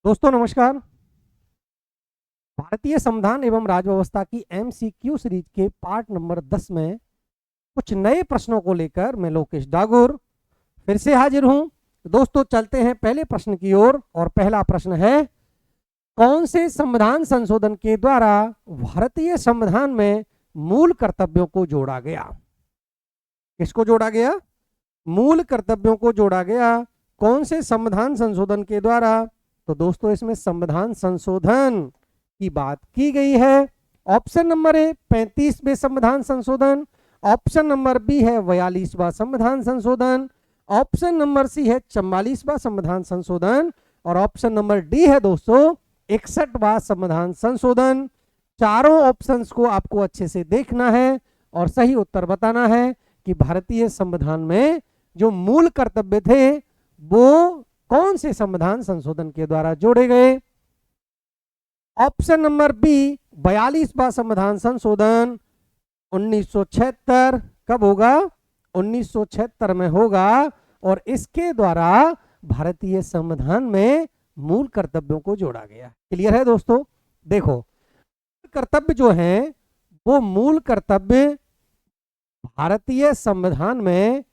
दोस्तों नमस्कार। भारतीय संविधान एवं राजव्यवस्था की एमसीक्यू सीरीज के पार्ट नंबर 10 में कुछ नए प्रश्नों को लेकर मैं लोकेश डागुर फिर से हाजिर हूं। दोस्तों चलते हैं पहले प्रश्न की ओर और पहला प्रश्न है, कौन से संविधान संशोधन के द्वारा भारतीय संविधान में मूल कर्तव्यों को जोड़ा गया? किसको जोड़ा गया? मूल कर्तव्यों को जोड़ा गया। कौन से संविधान संशोधन के द्वारा? तो दोस्तों इसमें संविधान संशोधन की बात की गई है। ऑप्शन नंबर ए 35वें संविधान संशोधन, ऑप्शन नंबर बी है 42वां संविधान संशोधन, ऑप्शन नंबर सी है 44वां संविधान संशोधन और ऑप्शन नंबर डी है दोस्तों 61वां संविधान संशोधन। चारों ऑप्शंस को आपको अच्छे से देखना है और सही उत्तर बताना है कि भारतीय संविधान में जो मूल कर्तव्य थे वो कौन से संविधान संशोधन के द्वारा जोड़े गए। ऑप्शन नंबर बी 42वां संविधान संशोधन 1976 कब होगा? 1976 में होगा और इसके द्वारा भारतीय संविधान में मूल कर्तव्यों को जोड़ा गया। क्लियर है दोस्तों? देखो कर्तव्य जो है वो मूल कर्तव्य भारतीय संविधान में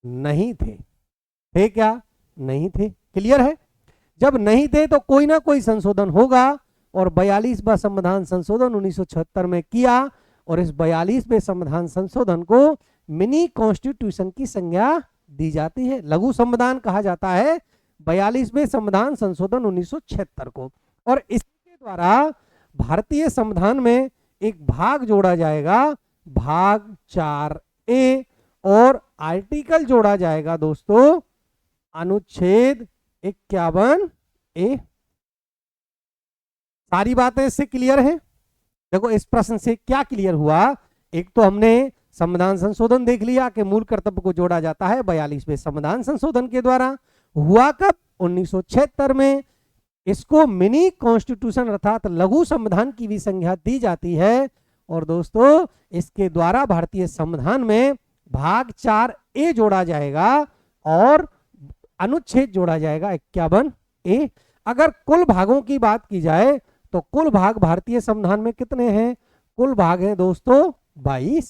नहीं थे क्या? नहीं थे। क्लियर है? जब नहीं थे तो कोई ना कोई संशोधन होगा और 42वां संविधान संशोधन 1976 में किया और इस 42वें संविधान संशोधन को मिनी कॉन्स्टिट्यूशन की संज्ञा दी जाती है। लघु संविधान कहा जाता है 42वें संविधान संशोधन 1976 को। और इसके द्वारा भारतीय संविधान में एक भाग जोड़ा जाएगा, भाग 4A, और आर्टिकल जोड़ा जाएगा दोस्तों अनुच्छेद 51A। सारी बातें इससे क्लियर है? देखो इस प्रश्न से क्या क्लियर हुआ? एक तो हमने संविधान संशोधन देख लिया कि मूल कर्तव्य को जोड़ा जाता है 42वें संविधान संशोधन के द्वारा। हुआ कब? 1976 में। इसको मिनी कॉन्स्टिट्यूशन अर्थात लघु संविधान की भी संज्ञा दी जाती है और दोस्तों इसके द्वारा भारतीय संविधान में भाग 4A जोड़ा जाएगा और अनुच्छेद जोड़ा जाएगा 51A। अगर कुल भागों की बात की जाए तो कुल भाग भारतीय संविधान में कितने हैं? कुल भाग हैं दोस्तों 22।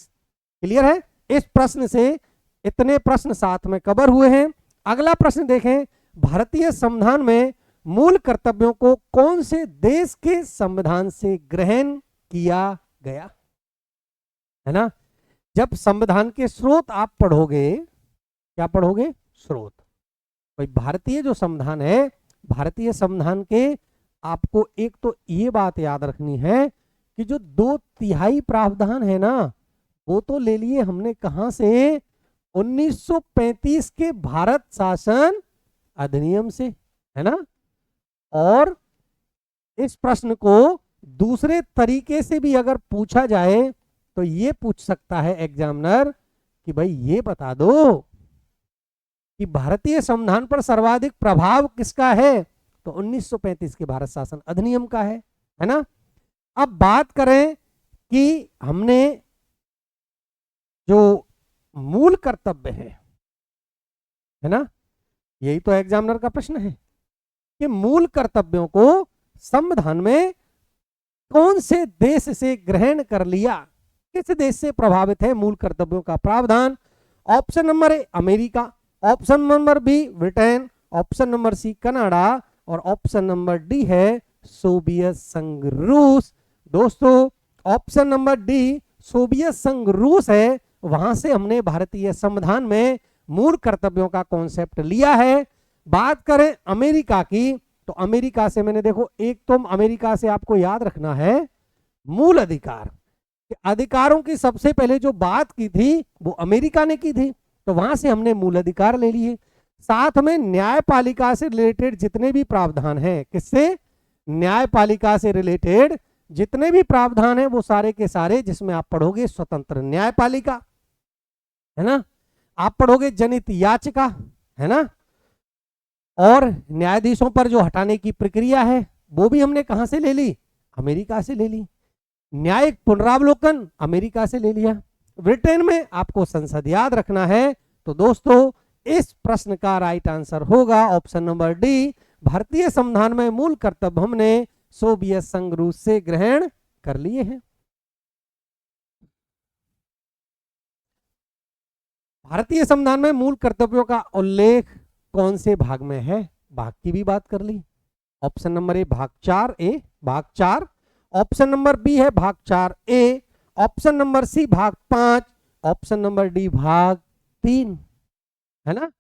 क्लियर है? इस प्रश्न से इतने प्रश्न साथ में कवर हुए हैं। अगला प्रश्न देखें, भारतीय संविधान में मूल कर्तव्यों को कौन से देश के संविधान से ग्रहण किया गया? है ना? जब संविधान के स्रोत आप पढ़ोगे, क्या पढ़ोगे? स्रोत। भाई भारतीय जो संविधान है, भारतीय संविधान के आपको एक तो ये बात याद रखनी है कि जो 2/3 प्रावधान है ना वो तो ले लिए हमने कहां से? 1935 के भारत शासन अधिनियम से, है ना? और इस प्रश्न को दूसरे तरीके से भी अगर पूछा जाए तो ये पूछ सकता है एग्जामिनर कि भाई ये बता दो कि भारतीय संविधान पर सर्वाधिक प्रभाव किसका है? तो 1935 के भारत शासन अधिनियम का है ना? अब बात करें कि हमने जो मूल कर्तव्य है ना, यही तो एग्जामिनर का प्रश्न है कि मूल कर्तव्यों को संविधान में कौन से देश से ग्रहण कर लिया, किस देश से प्रभावित है मूल कर्तव्यों का प्रावधान? Option number A America, option number B Britain, option number C Canada और ऑप्शन नंबर डी है सोवियत संघ रूस। दोस्तों ऑप्शन नंबर डी सोवियत संघ रूस है, वहां से हमने भारतीय संविधान में मूल कर्तव्यों का कॉन्सेप्ट लिया है। बात करें अमेरिका की तो अमेरिका से मैंने देखो एक तो अमेरिका से आपको याद रखना है मूल अधिकार, अधिकारों की सबसे पहले जो बात की थी वो अमेरिका ने की थी, तो वहां से हमने मूल अधिकार ले लिए। साथ में न्यायपालिका से रिलेटेड जितने भी प्रावधान हैं, किससे? न्यायपालिका से रिलेटेड जितने भी प्रावधान हैं वो सारे के सारे, जिसमें आप पढ़ोगे स्वतंत्र न्यायपालिका, है ना, आप पढ़ोगे जनहित याचिका, है ना, और न्यायाधीशों पर जो हटाने की प्रक्रिया है वो भी हमने कहां से ले ली? अमेरिका से ले ली। न्यायिक पुनरावलोकन अमेरिका से ले लिया। ब्रिटेन में आपको संसद याद रखना है। तो दोस्तों इस प्रश्न का राइट आंसर होगा ऑप्शन नंबर डी, भारतीय संविधान में मूल कर्तव्य हमने सोवियत संघ रूस से ग्रहण कर लिए हैं। भारतीय संविधान में मूल कर्तव्यों का उल्लेख कौन से भाग में है? भाग की भी बात कर ली। ऑप्शन नंबर ए भाग 4A भाग 4, ऑप्शन नंबर बी है भाग 4A, ऑप्शन नंबर सी भाग 5, ऑप्शन नंबर डी भाग 3, है ना।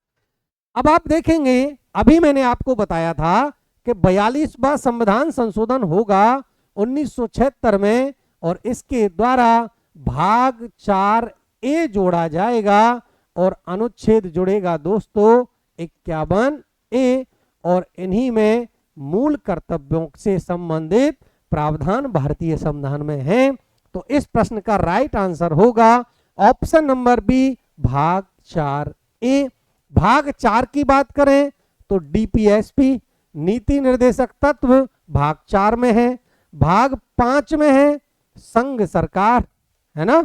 अब आप देखेंगे, अभी मैंने आपको बताया था कि 42वां संविधान संशोधन होगा 1976 में और इसके द्वारा भाग 4A जोड़ा जाएगा और अनुच्छेद जुड़ेगा दोस्तों 51A और इन्हीं में मूल कर्तव्यों से संबंधित प्रावधान भारतीय संविधान में है। तो इस प्रश्न का राइट आंसर होगा ऑप्शन नंबर बी भाग 4A। भाग 4 की बात करें तो डीपीएसपी नीति निर्देशक तत्व भाग 4 में है। भाग 5 में है संघ सरकार, है ना,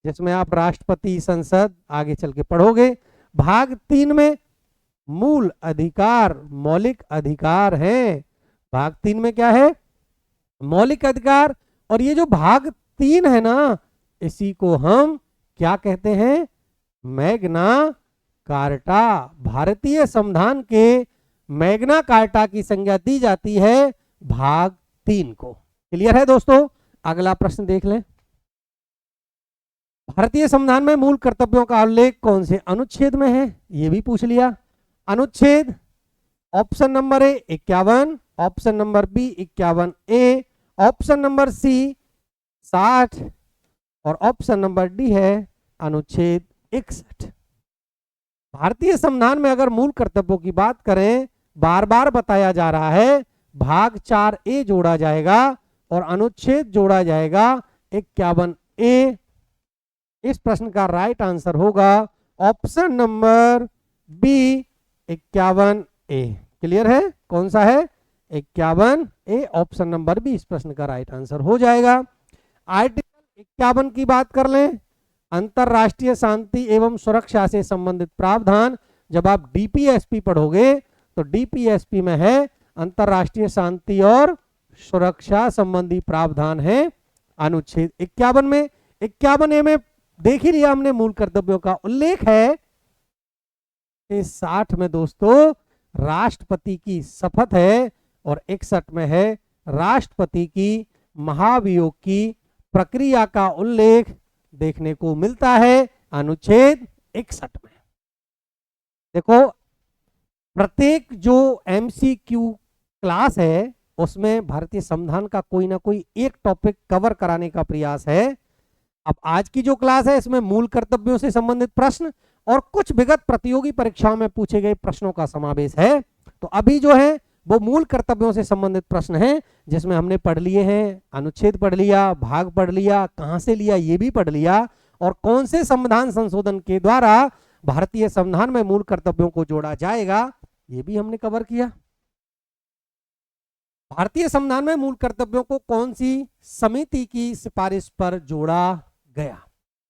जिसमें आप राष्ट्रपति संसद आगे चल के पढ़ोगे। भाग 3 में मूल अधिकार मौलिक अधिकार है। भाग 3 में क्या है? मौलिक अधिकार। और ये जो भाग 3 है ना, इसी को हम क्या कहते हैं? Magna carta. भारतीय संविधान के मैग्ना कार्टा की संज्ञा दी जाती है भाग 3 को। क्लियर है दोस्तों? अगला प्रश्न देख लें। भारतीय संविधान में मूल कर्तव्यों का उल्लेख कौन से अनुच्छेद में है? ये भी पूछ लिया। अनुच्छेद option number A 51, option number B 51A, option number C 60 और ऑप्शन नंबर डी है अनुच्छेद 61। भारतीय संविधान में अगर मूल कर्तव्यों की बात करें, बार बार बताया जा रहा है भाग 4A जोड़ा जाएगा और अनुच्छेद जोड़ा जाएगा 51A। इस प्रश्न का राइट आंसर होगा option number B 51A। Clear है? कौन सा है? 51A, ऑप्शन नंबर बी इस प्रश्न का राइट आंसर हो जाएगा। आर्टिकल 51 की बात कर लें, अंतरराष्ट्रीय शांति एवं सुरक्षा से संबंधित प्रावधान। जब आप डीपीएसपी पढ़ोगे तो डीपीएसपी में है अंतरराष्ट्रीय शांति और सुरक्षा संबंधी प्रावधान है अनुच्छेद 51 में। 51A में देख ही लिया हमने मूल कर्तव्यों का उल्लेख है। 60 में दोस्तों राष्ट्रपति की शपथ है और 61 में है राष्ट्रपति की महाभियोग की प्रक्रिया का उल्लेख देखने को मिलता है अनुच्छेद 61 में। देखो, प्रत्येक जो एमसीक्यू क्लास है उसमें भारतीय संविधान का कोई ना कोई एक टॉपिक कवर कराने का प्रयास है। अब आज की जो क्लास है इसमें मूल कर्तव्यों से संबंधित प्रश्न और कुछ विगत प्रतियोगी परीक्षाओं में पूछे गए प्रश्नों का समावेश है। तो अभी जो है वो मूल कर्तव्यों से संबंधित प्रश्न हैं, जिसमें हमने पढ़ लिए हैं, अनुच्छेद पढ़ लिया, भाग पढ़ लिया, कहां से लिया ये भी पढ़ लिया, और कौन से संविधान संशोधन के द्वारा भारतीय संविधान में मूल कर्तव्यों को जोड़ा जाएगा ये भी हमने कवर किया। भारतीय संविधान में मूल कर्तव्यों को कौन सी समिति की सिफारिश पर जोड़ा गया?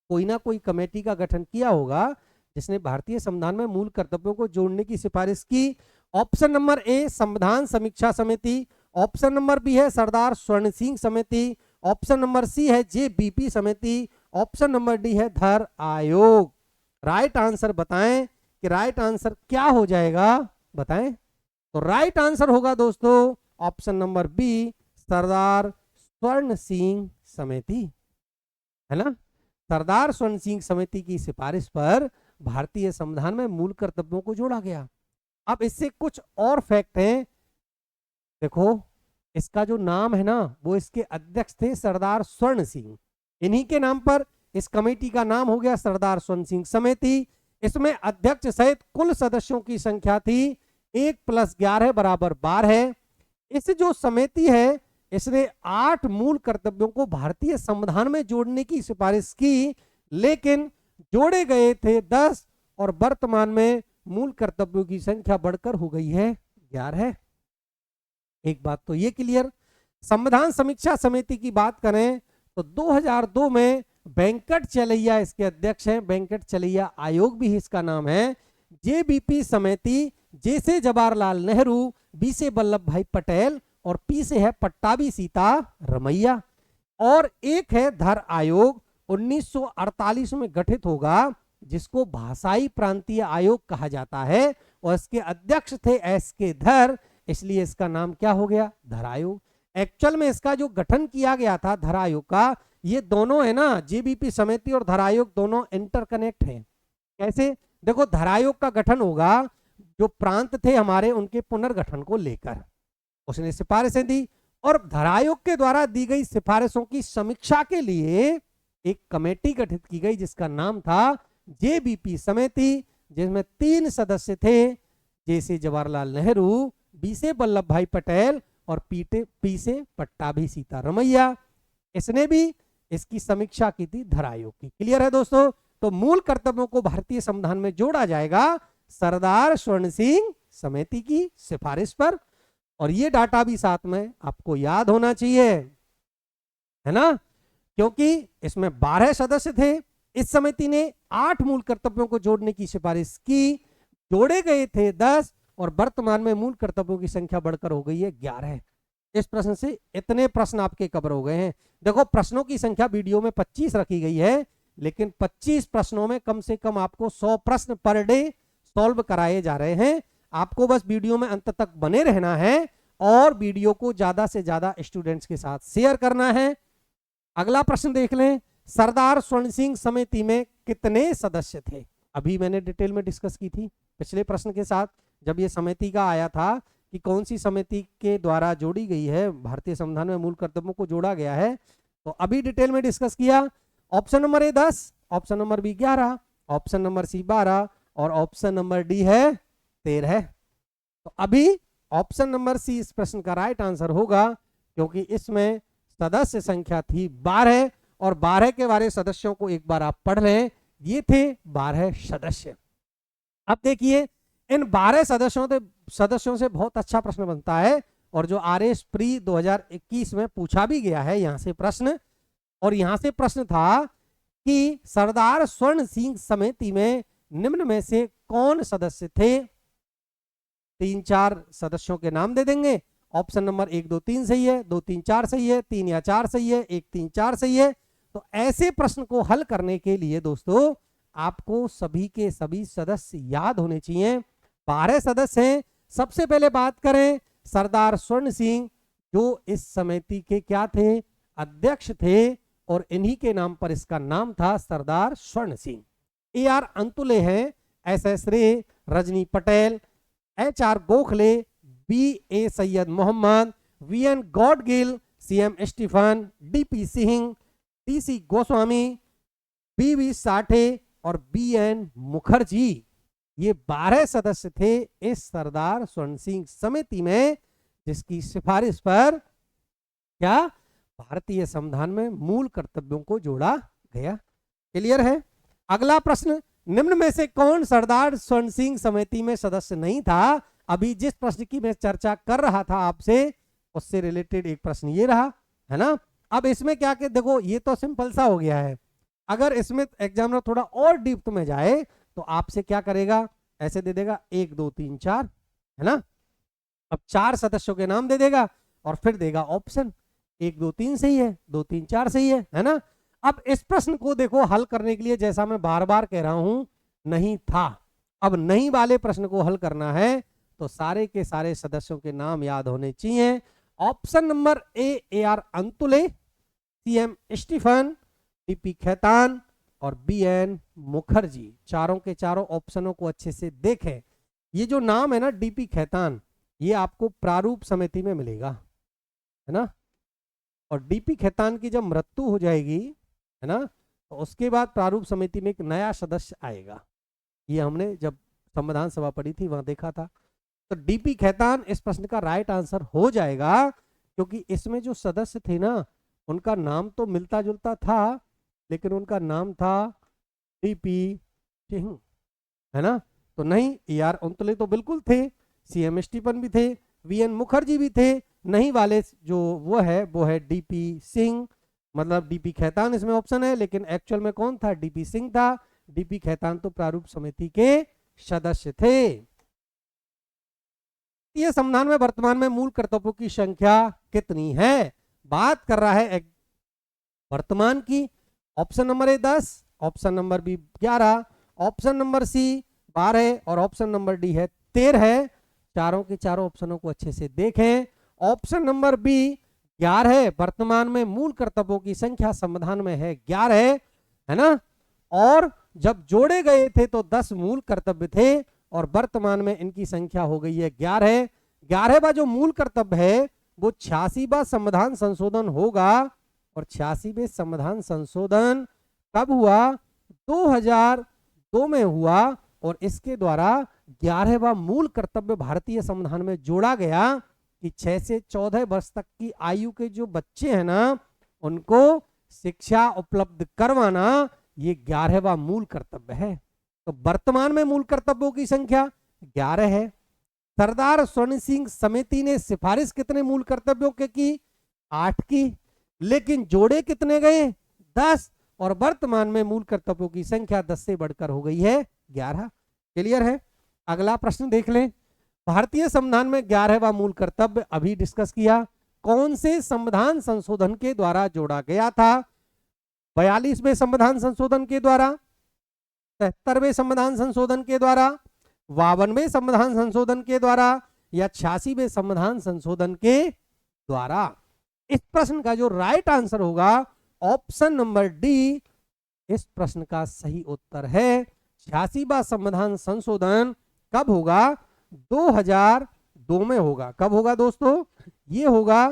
कोई ना कोई कमेटी का गठन किया होगा जिसने भारतीय संविधान में मूल कर्तव्यों को जोड़ने की सिफारिश की। ऑप्शन नंबर ए संविधान समीक्षा समिति, ऑप्शन नंबर बी है सरदार स्वर्ण सिंह समिति, ऑप्शन नंबर सी है जेबीपी समिति, ऑप्शन नंबर डी है धर आयोग। राइट आंसर बताएं कि राइट आंसर क्या हो जाएगा, बताएं। तो राइट आंसर होगा दोस्तों ऑप्शन नंबर बी सरदार स्वर्ण सिंह समिति, है ना। सरदार स्वर्ण सिंह समिति की सिफारिश पर भारतीय संविधान में मूल कर्तव्यों को जोड़ा गया। अब इससे कुछ और फैक्ट हैं। देखो, इसका जो नाम है ना वो इसके अध्यक्ष थे सरदार स्वर्ण सिंह, इन्हीं के नाम पर इस कमेटी का नाम हो गया सरदार स्वर्ण सिंह समिति। इसमें अध्यक्ष सहित कुल सदस्यों की संख्या थी 1 + 11 = 12। इस जो समिति है इसने 8 मूल कर्तव्यों को भारतीय संविधान में जोड़ने की सिफारिश की, लेकिन जोड़े गए थे 10 और वर्तमान में मूल कर्तव्यों की संख्या बढ़कर हो गई है 11। एक बात तो ये क्लियर। संविधान समीक्षा समिति की बात करें तो 2002 में वेंकट चलैया इसके अध्यक्ष हैं, वेंकट चलैया आयोग भी इसका नाम है। जेबीपी समिति जैसे जवाहरलाल नेहरू, बी से वल्लभ भाई पटेल और पी से है पट्टाभी सीता रमैया। और एक है धर आयोग, 1948 में गठित होगा, जिसको भाषाई प्रांतीय आयोग कहा जाता है, और इसके अध्यक्ष थे एस के धर, इसलिए इसका नाम क्या हो गया, धर आयोग। एक्चुअल में इसका जो गठन किया गया था धर आयोग का, ये दोनों है ना, जेबीपी समिति और धर आयोग दोनों इंटरकनेक्ट हैं। कैसे, देखो धर आयोग का गठन होगा जो प्रांत थे हमारे उनके पुनर्गठन को लेकर, उसने सिफारिशें दी, और धर आयोग के द्वारा दी गई सिफारिशों की समीक्षा के लिए एक कमेटी गठित की गई जिसका नाम था जेबीपी समिति, जिसमें 3 सदस्य थे, जैसे जवाहरलाल नेहरू, बी से वल्लभ भाई पटेल और पी से पट्टाभी सीता रमैया। इसने भी इसकी समीक्षा की थी धर आयोग की। क्लियर है दोस्तों? तो मूल कर्तव्यों को भारतीय संविधान में जोड़ा जाएगा सरदार स्वर्ण सिंह समिति की सिफारिश पर, और ये डाटा भी साथ में आपको याद होना चाहिए, है ना, क्योंकि इसमें 12 सदस्य थे। इस समिति ने 8 मूल कर्तव्यों को जोड़ने की सिफारिश की, जोड़े गए थे 10, और वर्तमान में मूल कर्तव्यों की संख्या बढ़कर हो गई है 11। इस प्रश्न से इतने प्रश्न आपके कवर हो गए हैं। देखो प्रश्नों की संख्या वीडियो में 25 रखी गई है, लेकिन 25 प्रश्नों में कम से कम आपको 100 प्रश्न पर डे सॉल्व कराए जा रहे हैं। आपको बस वीडियो में अंत तक बने रहना है और वीडियो को ज्यादा से ज्यादा स्टूडेंट्स के साथ शेयर करना है। अगला प्रश्न देख लें, सरदार स्वर्ण सिंह समिति में कितने सदस्य थे? अभी मैंने डिटेल में डिस्कस की थी पिछले प्रश्न के साथ, जब ये समिति का आया था कि कौन सी समिति के द्वारा जोड़ी गई है, भारतीय संविधान में मूल कर्तव्यों को जोड़ा गया है, तो अभी डिटेल में डिस्कस किया। Option number A 10, option number B 11, option number C 12 और ऑप्शन नंबर डी है 13। तो अभी ऑप्शन नंबर सी इस प्रश्न का राइट आंसर होगा, क्योंकि इसमें सदस्य संख्या थी 12, और 12 के बारे सदस्यों को एक बार आप पढ़ लें, ये थे 12 सदस्य। अब देखिए इन 12 सदस्यों से बहुत अच्छा प्रश्न बनता है, और जो आरएस प्री 2021 में पूछा भी गया है यहां से प्रश्न, और यहां से प्रश्न था कि सरदार स्वर्ण सिंह समिति में निम्न में से कौन सदस्य थे? 3-4 सदस्यों के नाम दे देंगे। ऑप्शन नंबर 1 2 3 सही है, 2 3 4 सही है, 3 या 4 सही है, 1 3 4 सही है। तो ऐसे प्रश्न को हल करने के लिए दोस्तों आपको सभी के सभी सदस्य याद होने चाहिए। 12 सदस्य हैं। सबसे पहले बात करें सरदार स्वर्ण सिंह, जो इस समिति के क्या थे? अध्यक्ष थे, और इन्हीं के नाम पर इसका नाम था सरदार स्वर्ण सिंह। AR अंतुले हैं, SS Ray, Rajni Patel, HR Gokhale, BA Syed Mohammad, VN Gadgil, CM Stephen, DP Singh, TC Goswami, BB Sathe और BN मुखर्जी। ये 12 सदस्य थे इस सरदार स्वर्ण सिंह समिति में, जिसकी सिफारिश पर क्या भारतीय संविधान में मूल कर्तव्यों को जोड़ा गया। क्लियर है? अगला प्रश्न, निम्न में से कौन सरदार स्वर्ण सिंह समिति में सदस्य नहीं था? अभी जिस प्रश्न की मैं चर्चा कर रहा था आपसे, उससे रिलेटेड एक प्रश्न ये रहा, है ना। अब इसमें क्या कि देखो ये तो सिंपल सा हो गया है, अगर इसमें एग्जामिनर थोड़ा और डीप में जाए तो आपसे क्या करेगा, ऐसे दे देगा 1 2 3 4, है ना। अब 4 सदस्यों के नाम दे देगा और फिर देगा ऑप्शन, 1 2 3 सही है, 2 3 4 सही है ना। अब इस प्रश्न को देखो हल करने के लिए, जैसा मैं बार बार कह रहा हूं, नहीं था। अब नहीं वाले प्रश्न को हल करना है तो सारे के सारे सदस्यों के नाम याद होने चाहिए। Option number A AR Antulay, CM Stephen, DP Khaitan और BN मुखर्जी। चारों के चारों ऑप्शनों को अच्छे से देखें। ये जो नाम है ना DP खेतान, ये आपको प्रारूप समिति में मिलेगा, है ना। और DP खेतान की जब मृत्यु हो जाएगी, है ना, तो उसके बाद प्रारूप समिति में एक नया सदस्य आएगा। ये हमने जब संविधान सभा पढ़ी थी वहां देखा था। तो DP खेतान इस प्रश्न का राइट आंसर हो जाएगा, क्योंकि इसमें जो सदस्य थे ना उनका नाम तो मिलता जुलता था, लेकिन उनका नाम था DP सिंह, है ना। तो नहीं, AR अंतुले तो बिल्कुल थे, CM स्टीफन भी थे, VN मुखर्जी भी थे। नहीं वाले जो वो है DP सिंह, मतलब DP खेतान इसमें ऑप्शन है, लेकिन एक्चुअल में कौन था? DP सिंह था। DP खेतान तो प्रारूप समिति के सदस्य थे। भारतीय संविधान में वर्तमान में मूल कर्तव्यों की संख्या कितनी है? बात कर रहा है वर्तमान की। Option number A 10, option number B 11, option number C 12 और ऑप्शन नंबर डी है 13। चारों के चारों ऑप्शनों को अच्छे से देखें। ऑप्शन नंबर बी 11 वर्तमान में मूल कर्तव्यों की संख्या संविधान में है 11, है ना। और जब जोड़े गए थे तो 10 मूल कर्तव्य थे और वर्तमान में इनकी संख्या हो गई है 11। 11वां जो मूल कर्तव्य है वो 86वां संविधान संशोधन होगा। और 86वें संविधान संशोधन कब हुआ? 2002 में हुआ। और इसके द्वारा 11वां मूल कर्तव्य भारतीय संविधान में जोड़ा गया कि 6 से 14 वर्ष तक की आयु के जो बच्चे हैं ना, उनको शिक्षा उपलब्ध करवाना, ये 11वां मूल कर्तव्य है। तो वर्तमान में मूल कर्तव्यों की संख्या 11 है। सरदार स्वर्ण सिंह समिति ने सिफारिश कितने मूल कर्तव्यों के की? 8 की। लेकिन जोड़े कितने गए? 10। और वर्तमान में मूल कर्तव्यों की संख्या 10 से बढ़कर हो गई है 11। क्लियर है? अगला प्रश्न देख लें। भारतीय संविधान में 11वां मूल कर्तव्य अभी डिस्कस किया, कौन से संविधान संशोधन के द्वारा जोड़ा गया था? 42वें संविधान संशोधन के द्वारा, 73वें संविधान संशोधन के द्वारा, 52वें संविधान संशोधन के द्वारा या 86वें संविधान संशोधन के द्वारा? इस प्रश्न का जो राइट आंसर होगा ऑप्शन नंबर डी इस प्रश्न का सही उत्तर है। 86वां संविधान संशोधन कब होगा? 2002 में होगा। कब होगा दोस्तों? ये होगा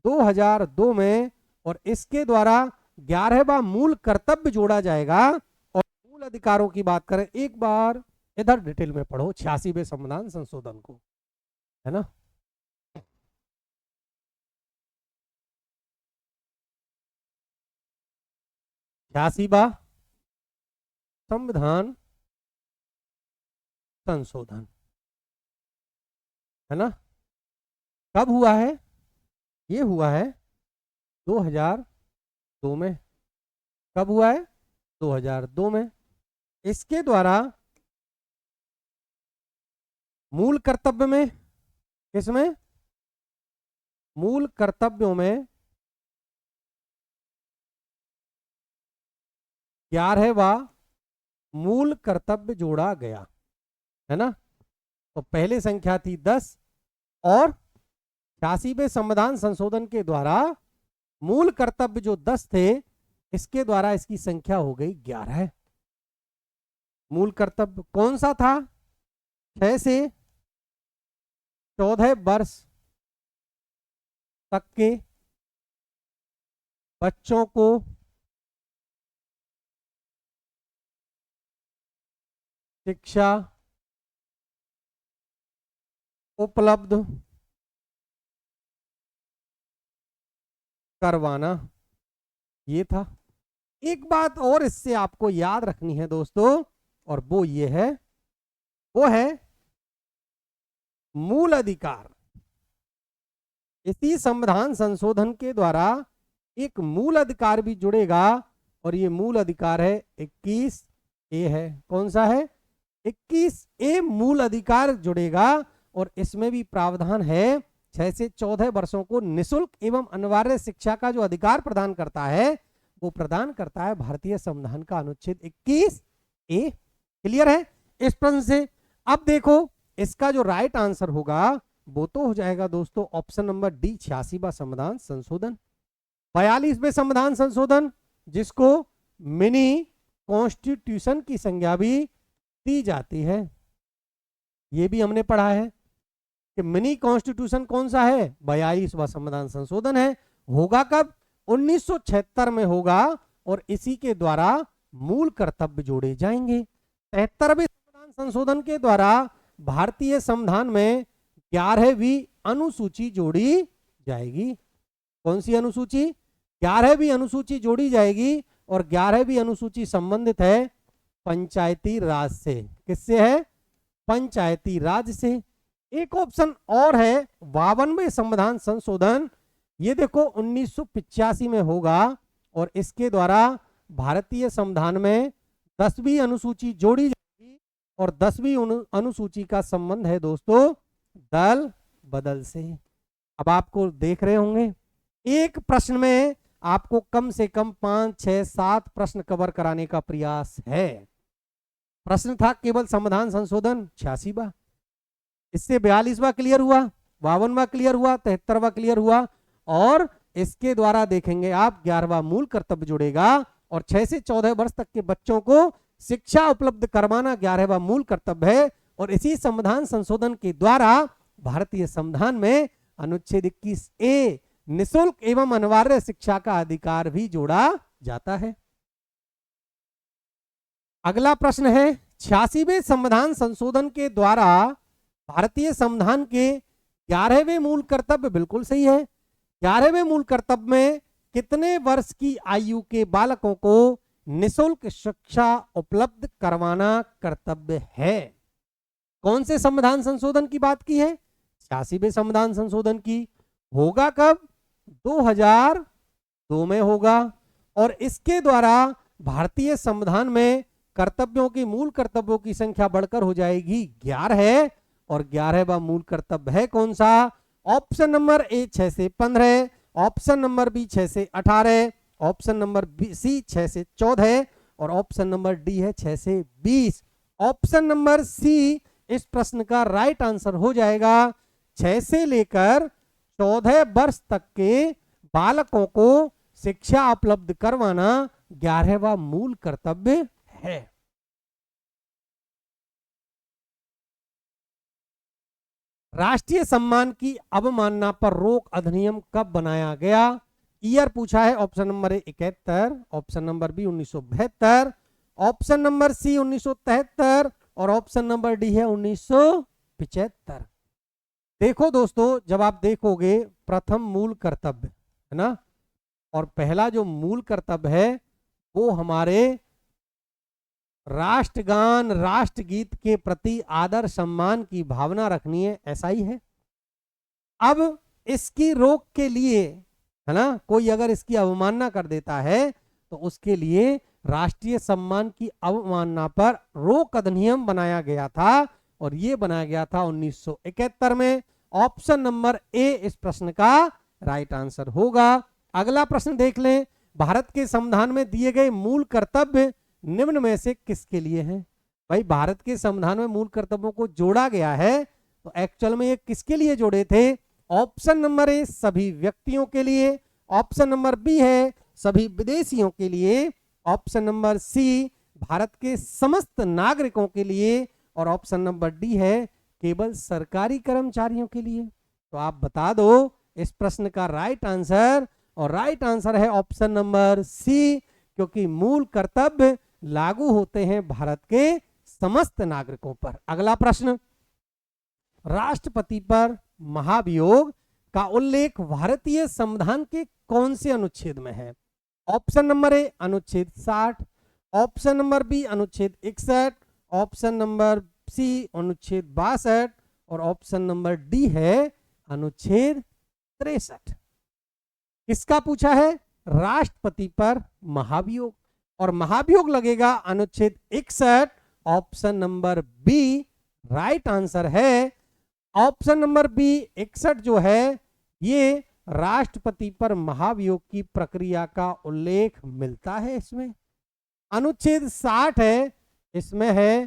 2002 में। और इसके द्वारा 11वां मूल कर्तव्य जोड़ा जाएगा। और मूल अधिकारों की बात करें, एक बार इधर डिटेल में पढ़ो 86वें संविधान संशोधन को, है ना। छियासीवां संविधान संशोधन, है ना, कब हुआ है? ये हुआ है 2002 में। कब हुआ है? 2002 में। इसके द्वारा मूल कर्तव्य में, किसमें? मूल कर्तव्यों में 11वां मूल कर्तव्य जोड़ा गया, है ना। तो पहले संख्या थी 10 और 86वें संविधान संशोधन के द्वारा मूल कर्तव्य जो 10 थे, इसके द्वारा इसकी संख्या हो गई 11। मूल कर्तव्य कौन सा था? 6 से 14 वर्ष तक के बच्चों को शिक्षा उपलब्ध करवाना, ये था। एक बात और इससे आपको याद रखनी है दोस्तों, और वो ये है, वो है मूल अधिकार। इसी संविधान संशोधन के द्वारा एक मूल अधिकार भी जुड़ेगा और ये मूल अधिकार है 21A है। कौन सा है? 21A मूल अधिकार जुड़ेगा और इसमें भी प्रावधान है 6 से 14 वर्षों को निशुल्क एवं अनिवार्य शिक्षा का जो अधिकार प्रदान करता है, वो प्रदान करता है भारतीय संविधान का अनुच्छेद 21A। क्लियर है इस प्रश्न से? अब देखो इसका जो राइट आंसर होगा वो तो हो जाएगा दोस्तों ऑप्शन नंबर डी, 86वां संविधान संशोधन। 42वें संविधान संशोधन, जिसको मिनी कॉन्स्टिट्यूशन की संज्ञा भी दी जाती है, ये भी हमने पढ़ा है कि मिनी कॉन्स्टिट्यूशन कौन सा है? 42वां संविधान संशोधन है। होगा कब? 1976 में होगा और इसी के द्वारा मूल कर्तव्य जोड़े जाएंगे। 73वें संविधान संशोधन के द्वारा भारतीय संविधान में 11वीं अनुसूची जोड़ी जाएगी। कौन सी अनुसूची? 11वीं अनुसूची जोड़ी जाएगी और 11वीं अनुसूची संबंधित है पंचायती राज से। किससे है? पंचायती राज से। एक ऑप्शन और है 52वें संविधान संशोधन, ये देखो 1985 में होगा और इसके द्वारा भारतीय संविधान में 10वीं अनुसूची जोड़ी जाएगी और 10वीं अनुसूची का संबंध है दोस्तों दल बदल से। अब आपको देख रहे होंगे एक प्रश्न में आपको कम से कम 5, 6, 7 प्रश्न कवर कराने का प्रयास है। प्रश्न था केवल संविधान संशोधन 86वां, इससे 42वां क्लियर हुआ, 52वां क्लियर हुआ, 73वां क्लियर हुआ, और इसके द्वारा देखेंगे आप 11वां मूल कर्तव्य जुड़ेगा, और 6 से 14 वर्ष तक के बच्चों को शिक्षा उपलब्ध करवाना 11वां मूल कर्तव्य है। और इसी संविधान संशोधन के द्वारा भारतीय संविधान में अनुच्छेद 21A निःशुल्क एवं अनिवार्य शिक्षा का अधिकार भी जोड़ा जाता है। अगला प्रश्न है 86वें संविधान संशोधन के द्वारा भारतीय संविधान के 11वें मूल कर्तव्य, बिल्कुल सही है, 11वें मूल कर्तव्य में कितने वर्ष की आयु के बालकों को निःशुल्क शिक्षा उपलब्ध करवाना कर्तव्य है? कौन से संविधान संशोधन की बात की है? 86वें संविधान संशोधन की। होगा कब? 2002 में होगा। और इसके द्वारा भारतीय संविधान में कर्तव्यों की, मूल कर्तव्यों की संख्या बढ़कर हो जाएगी 11 है। और 11वां मूल कर्तव्य है कौन सा? ऑप्शन नंबर ए 6 से 15, ऑप्शन नंबर बी 6 से 18, ऑप्शन नंबर सी 6 से 14, और ऑप्शन नंबर डी है 6 से 20। ऑप्शन नंबर सी इस प्रश्न का राइट आंसर हो जाएगा। 6 से लेकर 14 वर्ष तक के बालकों को शिक्षा उपलब्ध करवाना 11वां मूल कर्तव्य है। राष्ट्रीय सम्मान की अवमानना पर रोक अधिनियम कब बनाया गया? ईयर पूछा है। Option number A 71, option number B 1972, option number C 1973, और ऑप्शन नंबर डी है 1975। देखो दोस्तों, जब आप देखोगे प्रथम मूल कर्तव्य है ना, और पहला जो मूल कर्तव्य है वो हमारे राष्ट्रगान, राष्ट्रगीत के प्रति आदर सम्मान की भावना रखनी है, ऐसा ही है। अब इसकी रोक के लिए है ना, कोई अगर इसकी अवमानना कर देता है तो उसके लिए राष्ट्रीय सम्मान की अवमानना पर रोक अधिनियम बनाया गया था, और ये बनाया गया था 1971 में। ऑप्शन नंबर ए इस प्रश्न का राइट आंसर होगा। अगला प्रश्न देख लें। भारत के संविधान में दिए गए मूल कर्तव्य निम्न में से किसके लिए हैं? भाई, भारत के संविधान में मूल कर्तव्यों को जोड़ा गया है, तो एक्चुअल में ये किसके लिए जोड़े थे? ऑप्शन नंबर ए सभी व्यक्तियों के लिए, ऑप्शन नंबर बी है सभी विदेशियों के लिए, ऑप्शन नंबर सी भारत के समस्त नागरिकों के लिए, और ऑप्शन नंबर डी है केवल सरकारी कर्मचारियों के लिए। तो आप बता दो इस प्रश्न का राइट आंसर, और राइट आंसर है ऑप्शन नंबर सी, क्योंकि मूल कर्तव्य लागू होते हैं भारत के समस्त नागरिकों पर। अगला प्रश्न, राष्ट्रपति पर महाभियोग का उल्लेख भारतीय संविधान के कौन से अनुच्छेद में है? ऑप्शन नंबर ए अनुच्छेद 60, ऑप्शन नंबर बी अनुच्छेद 61, ऑप्शन नंबर सी अनुच्छेद 62, और ऑप्शन नंबर डी है अनुच्छेद 63। किसका पूछा है? राष्ट्रपति पर महाभियोग, और महाभियोग लगेगा अनुच्छेद 61। Option number B right answer है। ऑप्शन नंबर बी 61 जो है ये राष्ट्रपति पर महाभियोग की प्रक्रिया का उल्लेख मिलता है इसमें। अनुच्छेद 60 है, इसमें है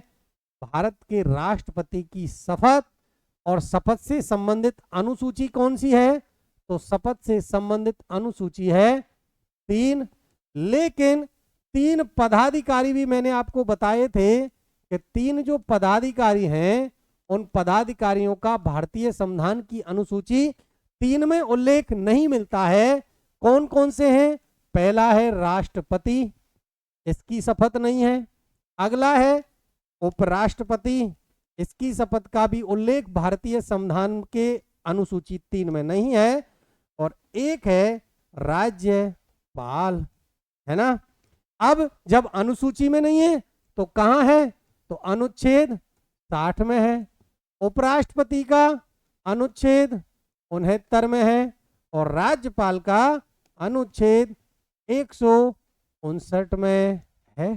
भारत के राष्ट्रपति की शपथ, और शपथ से संबंधित अनुसूची कौन सी है? तो शपथ से संबंधित अनुसूची है 3। लेकिन 3 पदाधिकारी भी मैंने आपको बताए थे कि 3 जो पदाधिकारी हैं उन पदाधिकारियों का भारतीय संविधान की अनुसूची 3 में उल्लेख नहीं मिलता है। कौन कौन से हैं? पहला है राष्ट्रपति, इसकी शपथ नहीं है। अगला है उपराष्ट्रपति, इसकी शपथ का भी उल्लेख भारतीय संविधान के अनुसूची 3 में नहीं है। और एक है राज्यपाल, है ना। अब जब अनुसूची में नहीं है तो कहां है? तो अनुच्छेद 60 में है। उपराष्ट्रपति का अनुच्छेद 69 में है, और राज्यपाल का अनुच्छेद 159 में है।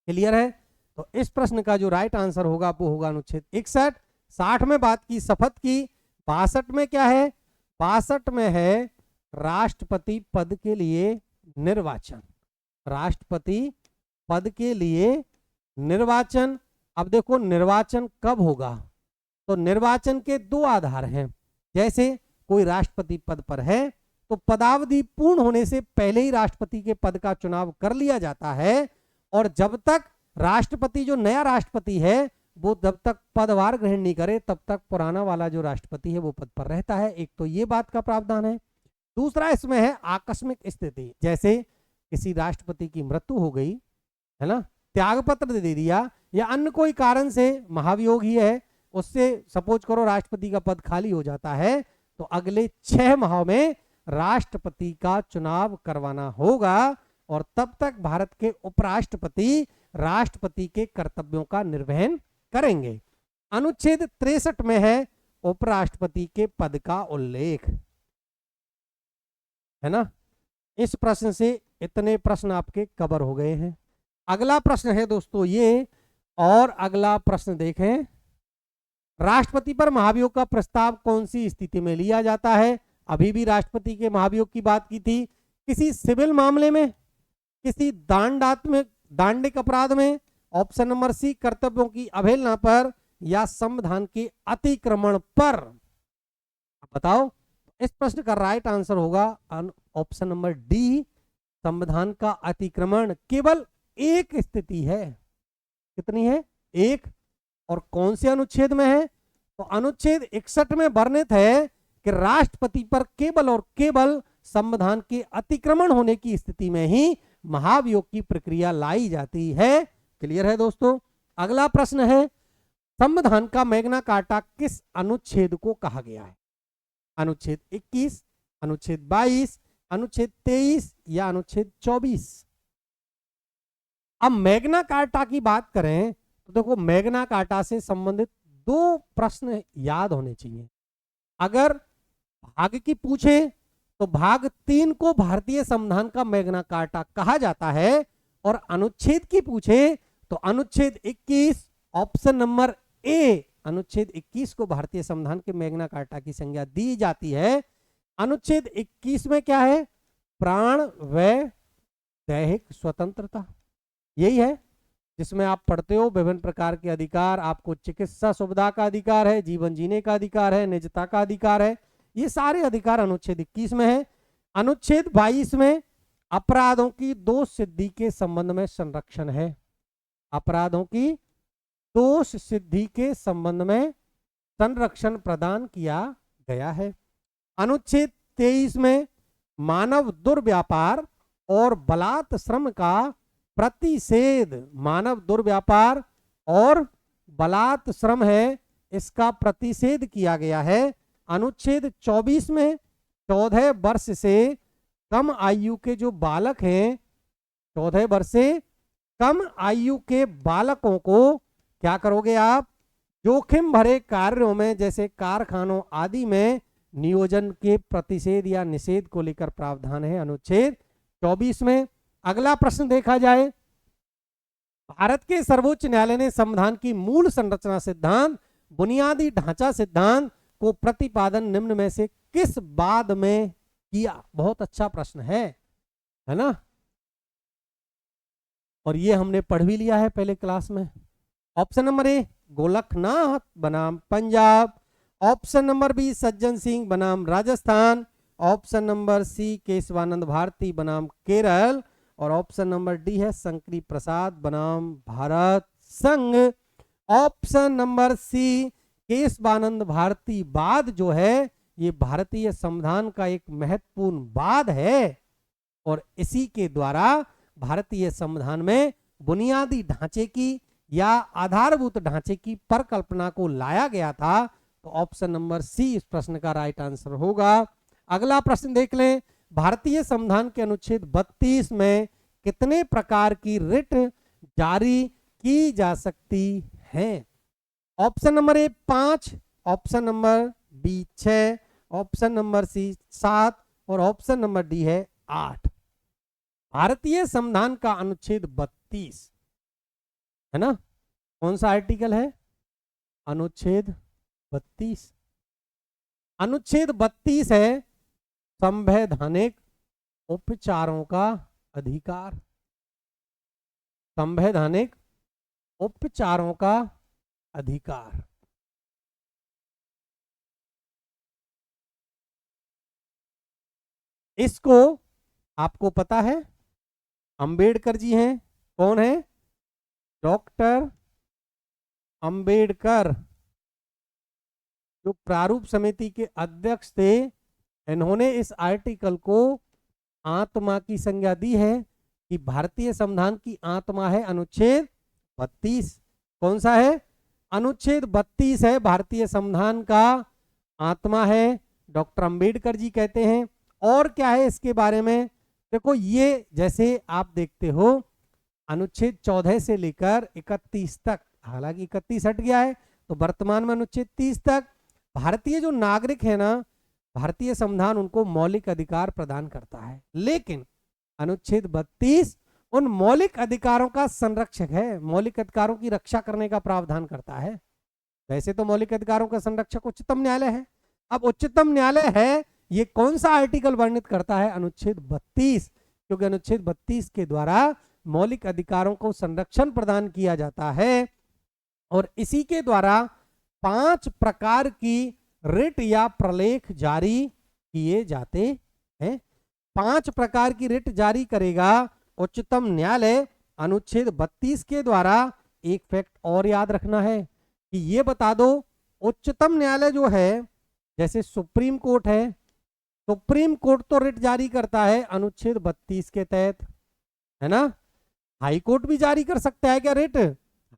क्लियर है? तो इस प्रश्न का जो राइट आंसर होगा वो होगा अनुच्छेद 61। 60 में बात की शपथ की, 62 में क्या है? 62 में है राष्ट्रपति पद के लिए निर्वाचन। राष्ट्रपति पद के लिए निर्वाचन। अब देखो निर्वाचन कब होगा, तो निर्वाचन के दो आधार हैं। जैसे कोई राष्ट्रपति पद पर है तो पदावधि पूर्ण होने से पहले ही राष्ट्रपति के पद का चुनाव कर लिया जाता है, और जब तक राष्ट्रपति, जो नया राष्ट्रपति है, वो जब तक पदभार ग्रहण नहीं करे तब तक पुराना वाला जो राष्ट्रपति है वो पद पर रहता है। एक तो ये बात का प्रावधान है। दूसरा इसमें है आकस्मिक स्थिति, जैसे किसी राष्ट्रपति की मृत्यु हो गई है ना, त्यागपत्र दे दिया, या अन्य कोई कारण से महाभियोग ही है, उससे सपोज करो राष्ट्रपति का पद खाली हो जाता है, तो अगले 6 माह में राष्ट्रपति का चुनाव करवाना होगा, और तब तक भारत के उपराष्ट्रपति राष्ट्रपति के कर्तव्यों का निर्वहन करेंगे। अनुच्छेद 63 में है उपराष्ट्रपति के पद का उल्लेख, है ना। इस प्रश्न से इतने प्रश्न आपके कवर हो गए हैं। अगला प्रश्न है दोस्तों ये, और अगला प्रश्न देखें, राष्ट्रपति पर महाभियोग का प्रस्ताव कौन सी स्थिति में लिया जाता है? अभी भी राष्ट्रपति के महाभियोग की बात की थी। किसी सिविल मामले में, किसी दांडिक अपराध में, ऑप्शन नंबर सी कर्तव्यों की अवहेलना पर, या संविधान के अतिक्रमण पर। बताओ, इस प्रश्न का राइट आंसर होगा ऑप्शन नंबर डी, संविधान का अतिक्रमण। केवल एक स्थिति है, कितनी है? एक। और कौन से अनुच्छेद में है? तो अनुच्छेद 61 में वर्णित है कि राष्ट्रपति पर केवल और केवल संविधान के अतिक्रमण होने की स्थिति में ही महाभियोग की प्रक्रिया लाई जाती है। क्लियर है दोस्तों? अगला प्रश्न है, संविधान का मैग्ना कार्टा किस अनुच्छेद को कहा गया है? अनुच्छेद 21, अनुच्छेद 22, अनुच्छेद 23 या अनुच्छेद 24? अब मैग्ना कार्टा की बात करें तो देखो, मैग्ना कार्टा से संबंधित 2 प्रश्न याद होने चाहिए। अगर भाग की पूछे तो भाग 3 को भारतीय संविधान का मैग्ना कार्टा कहा जाता है, और अनुच्छेद की पूछे तो अनुच्छेद 21 ऑप्शन नंबर ए, अनुच्छेद 21 को भारतीय संविधान के मैग्ना कार्टा की संज्ञा दी जाती है। अनुच्छेद 21 में क्या है? प्राण व दैहिक स्वतंत्रता, यही है जिसमें आप पढ़ते हो विभिन्न प्रकार के अधिकार, आपको चिकित्सा सुविधा का अधिकार है, जीवन जीने का अधिकार है, निजता का अधिकार है, ये सारे अधिकार अनुच्छेद 21 में है। अनुच्छेद 22 में अपराधों की दोष सिद्धि के संबंध में संरक्षण है। अपराधों की दोष सिद्धि के संबंध में संरक्षण प्रदान किया गया है। अनुच्छेद 23 में मानव दुर्व्यापार और बलात् श्रम का प्रतिषेध, मानव दुर्व्यापार और बलात् श्रम है, इसका प्रतिषेध किया गया है। अनुच्छेद 24 में 14 वर्ष से कम आयु के जो बालक हैं, 14 वर्ष से कम आयु के बालकों को क्या करोगे आप? जोखिम भरे कार्यों में, जैसे कारखानों आदि में नियोजन के प्रतिषेध या निषेध को लेकर प्रावधान है अनुच्छेद 24 में। अगला प्रश्न देखा जाए, भारत के सर्वोच्च न्यायालय ने संविधान की मूल संरचना सिद्धांत, बुनियादी ढांचा सिद्धांत को प्रतिपादन निम्न में से किस बाद में किया? बहुत अच्छा प्रश्न है ना, और ये हमने पढ़ भी लिया है पहले क्लास में। ऑप्शन नंबर ए गोलखनाथ बनाम Punjab, option number B Sajjan Singh बनाम Rajasthan, option number C Kesavananda Bharati बनाम केरल, और ऑप्शन नंबर डी है शंकरी प्रसाद बनाम भारत संघ। Option number C Kesavananda Bharati वाद जो है, ये भारतीय संविधान का एक महत्वपूर्ण वाद है, और इसी के द्वारा भारतीय संविधान में बुनियादी ढांचे की या आधारभूत ढांचे की परिकल्पना को लाया गया था। तो ऑप्शन नंबर सी इस प्रश्न का राइट आंसर होगा। अगला प्रश्न देख लें, भारतीय संविधान के अनुच्छेद 32 में कितने प्रकार की रिट जारी की जा सकती है? Option number A 5, option number B 6, option number C 7, और ऑप्शन नंबर डी है 8। भारतीय संविधान का अनुच्छेद 32 है ना, कौन सा आर्टिकल है? अनुच्छेद 32। अनुच्छेद 32 है संवैधानिक उपचारों का अधिकार। संवैधानिक उपचारों का अधिकार। इसको आपको पता है अंबेडकर जी हैं। कौन है? डॉक्टर अंबेडकर, जो प्रारूप समिति के अध्यक्ष थे। इन्होंने इस आर्टिकल को आत्मा की संज्ञा दी है कि भारतीय संविधान की आत्मा है अनुच्छेद 32। कौन सा है? अनुच्छेद 32 है भारतीय संविधान का आत्मा है, डॉक्टर अंबेडकर जी कहते हैं। और क्या है इसके बारे में? देखो, ये जैसे आप देखते हो अनुच्छेद 14 से लेकर 31 तक, हालांकि 31 हट गया है, तो वर्तमान में अनुच्छेद 30 तक भारतीय जो नागरिक है ना, भारतीय संविधान उनको मौलिक अधिकार प्रदान करता है। लेकिन अनुच्छेद 32 उन मौलिक अधिकारों का संरक्षक है, मौलिक अधिकारों की रक्षा करने का प्रावधान करता है। वैसे तो मौलिक अधिकारों का संरक्षक उच्चतम न्यायालय है। अब उच्चतम न्यायालय है, ये कौन सा आर्टिकल वर्णित करता है? अनुच्छेद 32, क्योंकि अनुच्छेद 32 के द्वारा मौलिक अधिकारों को संरक्षण प्रदान किया जाता है। और इसी के द्वारा 5 प्रकार की रिट या प्रलेख जारी किए जाते हैं। 5 प्रकार की रिट जारी करेगा उच्चतम न्यायालय अनुच्छेद 32 के द्वारा। एक फैक्ट और याद रखना है कि ये बता दो, उच्चतम न्यायालय जो है, जैसे सुप्रीम कोर्ट है, सुप्रीम कोर्ट तो रिट जारी करता है अनुच्छेद 32 के तहत, है ना। हाई कोर्ट भी जारी कर सकता है क्या रिट?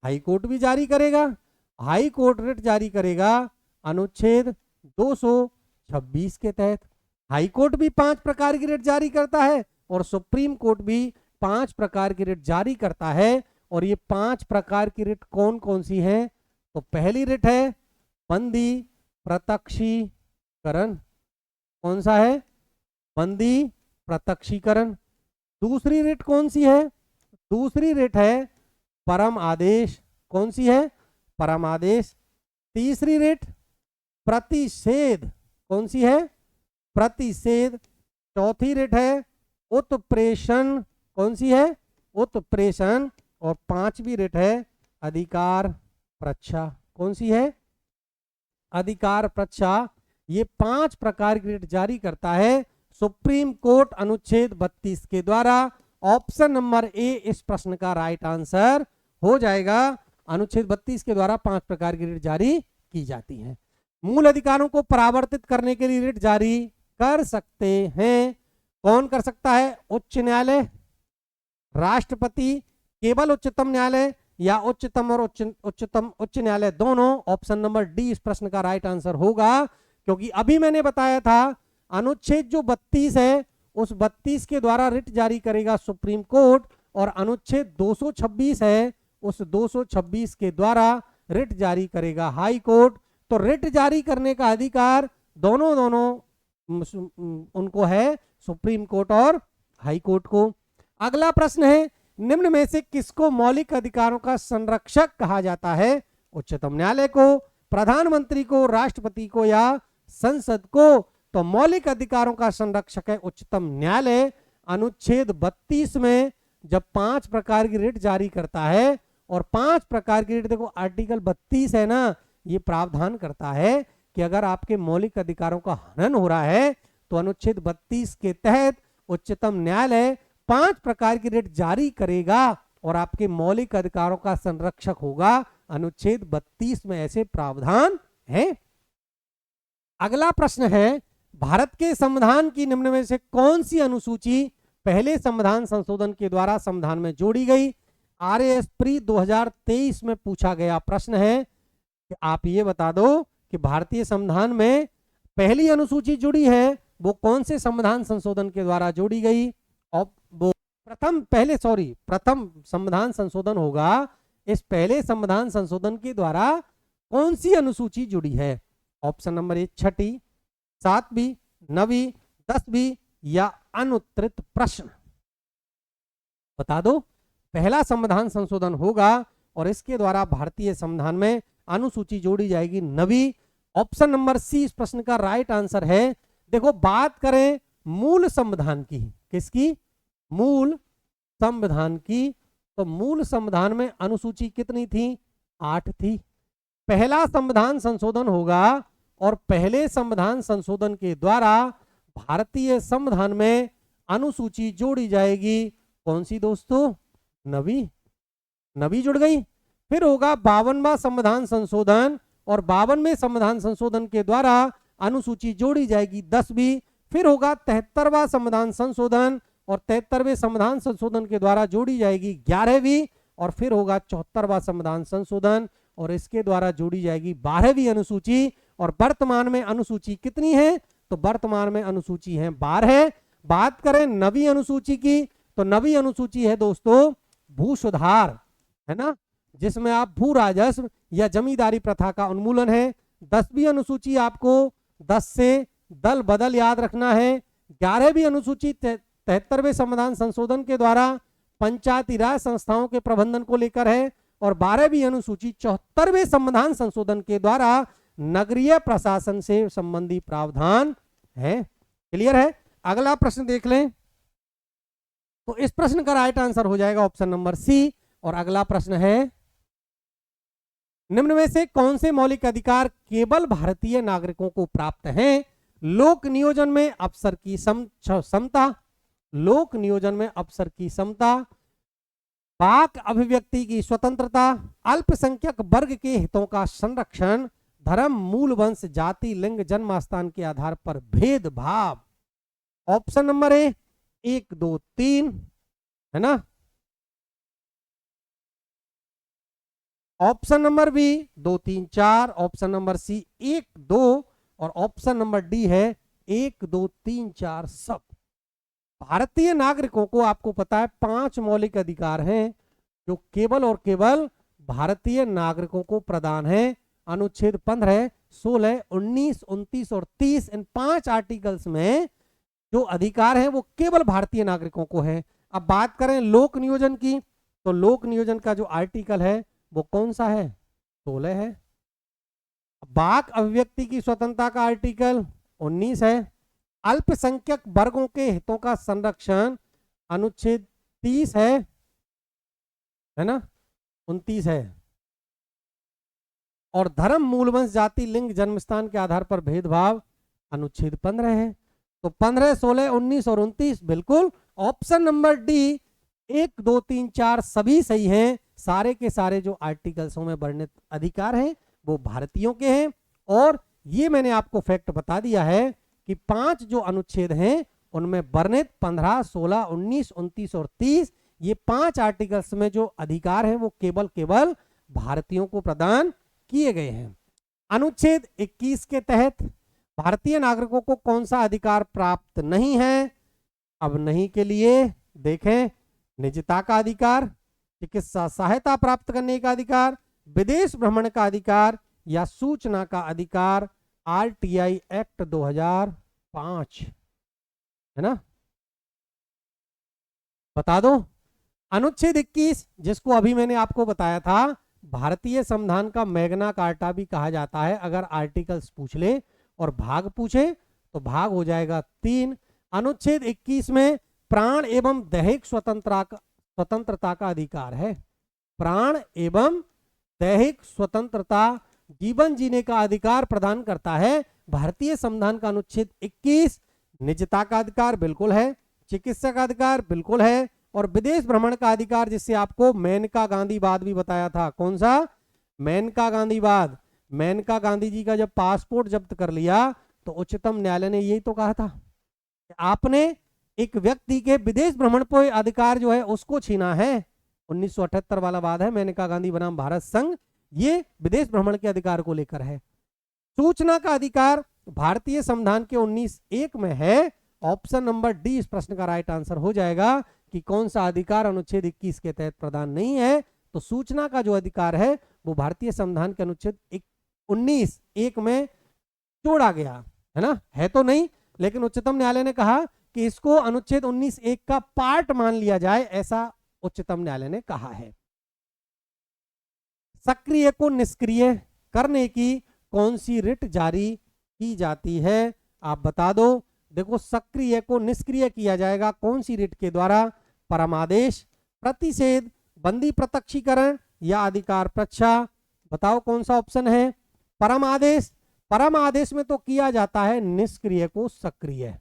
हाई कोर्ट भी जारी करेगा। हाई कोर्ट रिट जारी करेगा अनुच्छेद 226 के तहत। हाई कोर्ट भी 5 प्रकार की रिट जारी करता है और सुप्रीम कोर्ट भी 5 प्रकार की रिट जारी करता है। और ये 5 प्रकार की रिट कौन कौन सी हैं? तो पहली रिट है बंदी प्रत्यक्षीकरण। कौन सा है? बंदी प्रत्यक्षीकरण। दूसरी रिट कौन सी है? दूसरी रिट है परम आदेश। कौन सी है? परम आदेश। तीसरी रिट प्रतिषेध। कौन सी है? प्रतिषेध। चौथी रिट है उत्प्रेषण। कौन सी है? उत्प्रेषण। और 5वीं रिट है अधिकार प्रच्छा। कौन सी है? अधिकार प्रच्छा। ये 5 प्रकार की रिट जारी करता है सुप्रीम कोर्ट अनुच्छेद 32 के द्वारा। ऑप्शन नंबर ए इस प्रश्न का राइट आंसर हो जाएगा। अनुच्छेद 32 के द्वारा 5 प्रकार की रिट जारी की जाती है। मूल अधिकारों को परावर्तित करने के लिए रिट जारी कर सकते हैं। कौन कर सकता है? उच्च न्यायालय, राष्ट्रपति, केवल उच्चतम न्यायालय, या उच्चतम और उच्च न्यायालय दोनों। ऑप्शन नंबर डी इस प्रश्न का राइट आंसर होगा, क्योंकि अभी मैंने बताया था अनुच्छेद जो 32 है उस 32 के द्वारा रिट जारी करेगा सुप्रीम कोर्ट, और अनुच्छेद 226 है उस 226 के द्वारा रिट जारी करेगा हाई कोर्ट। तो रिट जारी करने का अधिकार दोनों उनको है, सुप्रीम कोर्ट और हाई कोर्ट को। अगला प्रश्न है, निम्न में से किसको मौलिक अधिकारों का संरक्षक कहा जाता है? उच्चतम न्यायालय को, प्रधानमंत्री को, राष्ट्रपति को, या संसद को? तो मौलिक अधिकारों का संरक्षक है उच्चतम न्यायालय। अनुच्छेद 32 में जब 5 प्रकार की रिट जारी करता है, और 5 प्रकार की रिट, देखो आर्टिकल 32 है ना, ये प्रावधान करता है कि अगर आपके मौलिक अधिकारों का हनन हो रहा है तो अनुच्छेद 32 के तहत उच्चतम न्यायालय 5 प्रकार की रिट जारी करेगा और आपके मौलिक अधिकारों का संरक्षक होगा। अनुच्छेद 32 में ऐसे प्रावधान है। अगला प्रश्न है, भारत के संविधान की निम्न में से कौन सी अनुसूची पहले संविधान संशोधन के द्वारा संविधान में जोड़ी गई? RAS प्री 2023 में पूछा गया प्रश्न है कि आप ये बता दो कि भारतीय संविधान में पहली अनुसूची जुड़ी है वो कौन से संविधान संशोधन के द्वारा जोड़ी गई? और वो प्रथम संविधान संशोधन होगा। इस पहले संविधान संशोधन के द्वारा कौन सी अनुसूची जुड़ी है? ऑप्शन नंबर ए 6ठी, 7वीं, 9वीं, 10वीं, या अनुत्तरित प्रश्न। बता दो। पहला संविधान संशोधन होगा और इसके द्वारा भारतीय संविधान में अनुसूची जोड़ी जाएगी 9वीं। ऑप्शन नंबर सी इस प्रश्न का राइट आंसर है। देखो बात करें मूल संविधान की, किसकी? मूल संविधान की, तो मूल संविधान में अनुसूची कितनी थी? 8 थी। पहला संविधान संशोधन होगा और पहले संविधान संशोधन के द्वारा भारतीय संविधान में अनुसूची जोड़ी जाएगी। कौन सी दोस्तों? नवी जुड़ गई। फिर होगा 52वां संविधान संशोधन और 52वें संविधान संशोधन के द्वारा अनुसूची जोड़ी जाएगी 10वीं। फिर होगा 73वां संविधान संशोधन और 73वें संविधान संशोधन के द्वारा जोड़ी जाएगी 11वीं। और फिर होगा 74वां संविधान संशोधन और इसके द्वारा जोड़ी जाएगी 12वीं अनुसूची। और वर्तमान में अनुसूची कितनी है? तो वर्तमान में अनुसूची है 12। बात करें नवी अनुसूची की, तो नवी अनुसूची है दोस्तों भू सुधार, है ना, जिसमें आप भू राजस्व या जमींदारी प्रथा का उन्मूलन है। 10वीं अनुसूची आपको 10 से दल बदल याद रखना है। 11वीं अनुसूची 73वें संविधान संशोधन के द्वारा पंचायती राज संस्थाओं के प्रबंधन को लेकर है। और 12वीं अनुसूची 74वें संविधान संशोधन के द्वारा नगरीय प्रशासन से संबंधी प्रावधान है। क्लियर है? अगला प्रश्न देख लें, तो इस प्रश्न का राइट आंसर हो जाएगा ऑप्शन नंबर सी। और अगला प्रश्न है, निम्न में से कौन से मौलिक अधिकार केवल भारतीय नागरिकों को प्राप्त हैं? लोक नियोजन में अफसर की समता, लोक नियोजन में अफसर की समता, वाक अभिव्यक्ति की स्वतंत्रता, अल्पसंख्यक वर्ग के हितों का संरक्षण, धर्म, मूल वंश, जाति, लिंग, जन्म स्थान के आधार पर भेदभाव। ऑप्शन नंबर ए 1 2 3, है ना। Option number B 2 3 4, option number C 1 2 और ऑप्शन नंबर डी है 1 2 3 4 सब। भारतीय नागरिकों को आपको पता है 5 मौलिक अधिकार हैं जो केवल और केवल भारतीय नागरिकों को प्रदान है। अनुच्छेद 15, 16, 19, 29 और 30, इन 5 आर्टिकल्स में जो अधिकार है वो केवल भारतीय नागरिकों को है। अब बात करें लोक नियोजन की, तो लोक नियोजन का जो आर्टिकल है वो कौन सा है? 16 है। वाक अभिव्यक्ति की स्वतंत्रता का आर्टिकल 19 है। अल्पसंख्यक वर्गों के हितों का संरक्षण अनुच्छेद 30 है ना, 29 है। और धर्म, मूलवंश, जाति, लिंग, जन्मस्थान के आधार पर भेदभाव अनुच्छेद 15 है। तो 15, 16, 19 और 29 बिल्कुल ऑप्शन नंबर डी 1 2 3 4 सभी सही हैं। सारे के सारे जो आर्टिकल्स में वर्णित अधिकार हैं वो भारतीयों के हैं। और ये मैंने आपको फैक्ट बता दिया है कि 5 जो अनुच्छेद हैं उनमें वर्णित 15, 16, 19, 29 और 30 ये 5 आर्टिकल्स में जो अधिकार हैं वो केवल भारतीयों को प्रदान किए गए हैं। अनुच्छेद 21 के तहत भारतीय नागरिकों को कौन सा अधिकार प्राप्त नहीं है? अब नहीं के लिए देखें, निजता का अधिकार, चिकित्सा सहायता प्राप्त करने का अधिकार, विदेश भ्रमण का अधिकार या सूचना का अधिकार। आरटीआई एक्ट 2005, है ना, बता दो। अनुच्छेद 21 जिसको अभी मैंने आपको बताया था भारतीय संविधान का मैग्ना कार्टा भी कहा जाता है। अगर आर्टिकल्स पूछ ले और भाग पूछे तो भाग हो जाएगा 3। अनुच्छेद 21 में प्राण एवं दैहिक स्वतंत्रता का अधिकार है। प्राण एवं दैहिक स्वतंत्रता, जीवन जीने का अधिकार प्रदान करता है भारतीय संविधान का अनुच्छेद 21। निजता का अधिकार बिल्कुल है, चिकित्सा का अधिकार बिल्कुल है और विदेश भ्रमण का अधिकार जिससे आपको मेनका गांधीवाद भी बताया था। कौन सा? मेनका गांधीवाद। मेनका गांधी जी का जब पासपोर्ट जब्त कर लिया तो उच्चतम न्यायालय ने यही तो कहा था कि आपने एक व्यक्ति के विदेश भ्रमण पर अधिकार जो है उसको छीना है। 1978 वाला वाद है, मेनका गांधी बनाम भारत संघ, ये विदेश भ्रमण के अधिकार को लेकर है। सूचना का अधिकार भारतीय संविधान के 19(1) में है। ऑप्शन नंबर डी इस प्रश्न का राइट आंसर हो जाएगा कि कौन सा अधिकार अनुच्छेद 21 के तहत प्रदान नहीं है। तो सूचना का जो अधिकार है वो भारतीय संविधान के अनुच्छेद 19(1) में जोड़ा गया है ना, है तो नहीं, लेकिन उच्चतम न्यायालय ने कहा कि इसको अनुच्छेद 19(1) का पार्ट मान लिया जाए, ऐसा उच्चतम न्यायालय ने कहा है। सक्रिय को निष्क्रिय करने की कौन सी रिट जारी की जाती है, आप बता दो। देखो सक्रिय को निष्क्रिय किया जाएगा कौन सी रिट के द्वारा, परमादेश, प्रतिषेध, बंदी प्रत्यक्षीकरण या अधिकार प्रच्छा। बताओ कौन सा ऑप्शन है, परम आदेश। परम आदेश में तो किया जाता है निष्क्रिय को सक्रिय।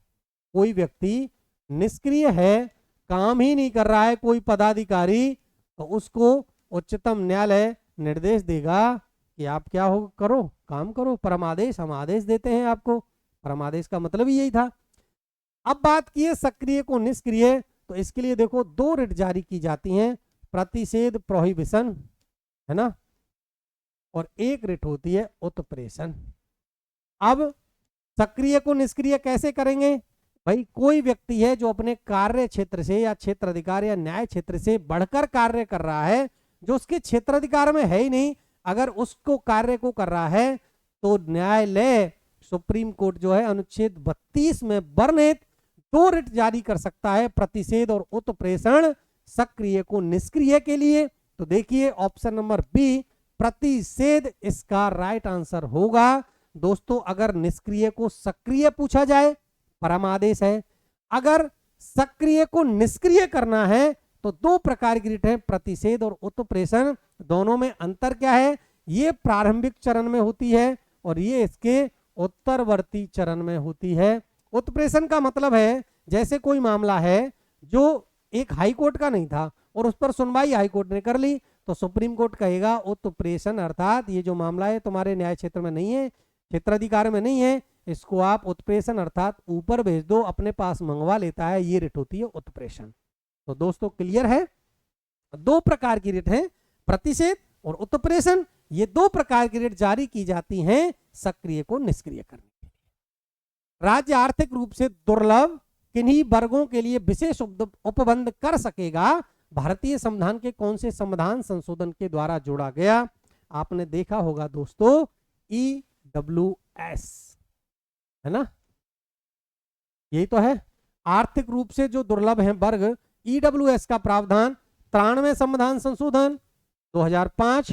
कोई व्यक्ति निष्क्रिय है, काम ही नहीं कर रहा है कोई पदाधिकारी, तो उसको उच्चतम न्यायालय निर्देश देगा कि आप क्या हो करो, काम करो। परमादेश, हम आदेश देते हैं आपको। परमादेश का मतलब ही यही था। अब बात की है सक्रिय को निष्क्रिय, तो इसके लिए देखो दो रिट जारी की जाती हैं, प्रतिषेध प्रोहिबिशन, है ना, और एक रिट होती है उत्प्रेषण। अब सक्रिय को निष्क्रिय कैसे करेंगे भाई, कोई व्यक्ति है जो अपने कार्य क्षेत्र से या क्षेत्र अधिकार या न्याय क्षेत्र से बढ़कर कार्य कर रहा है, जो उसके क्षेत्र अधिकार में है ही नहीं, अगर उसको कार्य को कर रहा है तो न्यायालय, सुप्रीम कोर्ट जो है अनुच्छेद 32 में वर्णित दो रिट जारी कर सकता है, प्रतिषेध और उत्प्रेषण, सक्रिय को निष्क्रिय के लिए। तो देखिए ऑप्शन नंबर बी प्रतिषेध इसका राइट आंसर होगा। दोस्तों अगर निष्क्रिय को सक्रिय पूछा जाए, परमादेश है, अगर सक्रिय को निष्क्रिय करना है तो दो प्रकार की रिट है, प्रतिषेध और उत्प्रेषण। दोनों में अंतर क्या है, ये प्रारंभिक चरण में होती है और ये इसके उत्तरवर्ती चरण में होती है। उत्प्रेषण का मतलब है जैसे कोई मामला है जो एक हाई कोर्ट का नहीं था और उस पर सुनवाई हाई कोर्ट ने कर ली, तो सुप्रीम कोर्ट कहेगा उत्प्रेषण अर्थात ये जो मामला है तुम्हारे न्याय क्षेत्र में नहीं है, क्षेत्राधिकार में नहीं है, इसको आप उत्प्रेषण अर्थात ऊपर भेज दो, अपने पास मंगवा लेता है, ये रिट होती है उत्प्रेषण। तो दोस्तों क्लियर है, दो प्रकार की रिट है, प्रतिषेध और उत्प्रेषण। ये दो प्रकार की रिट जारी की जाती हैं सक्रिय को निष्क्रिय करने के लिए। राज्य आर्थिक रूप से दुर्लभ किन्हीं वर्गों के लिए विशेष उपबंध कर सकेगा, भारतीय संविधान के कौन से संविधान संशोधन के द्वारा जोड़ा गया। आपने देखा होगा दोस्तों EWS, है ना, यही तो है, आर्थिक रूप से जो दुर्लभ है वर्ग, EWS का प्रावधान 93वें संविधान संशोधन 2005,